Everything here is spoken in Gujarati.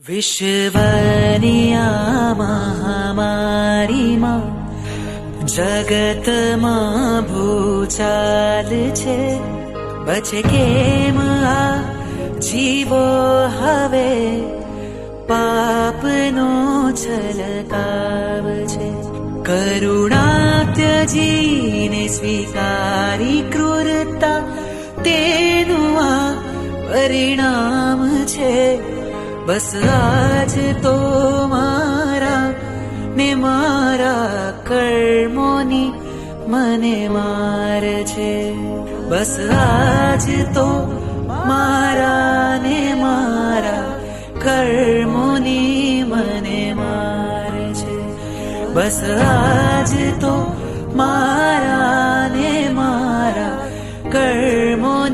વિશ્વની આ મહામારીમાં જગતમાં ભૂચાલ છે, બચે કેમ આ જીવો હવે પાપનો છલકાવ છે. કરુણા ત્યજીને સ્વીકારી ક્રૂરતા તેનું આ પરિણામ છે. બસ આજ તો મારા ને મારા કર્મોની મને માર છે. બસ આજ તો મારા ને મારા કર્મોની મને માર છે. બસ આજ તો મારા ને મારા કર્મો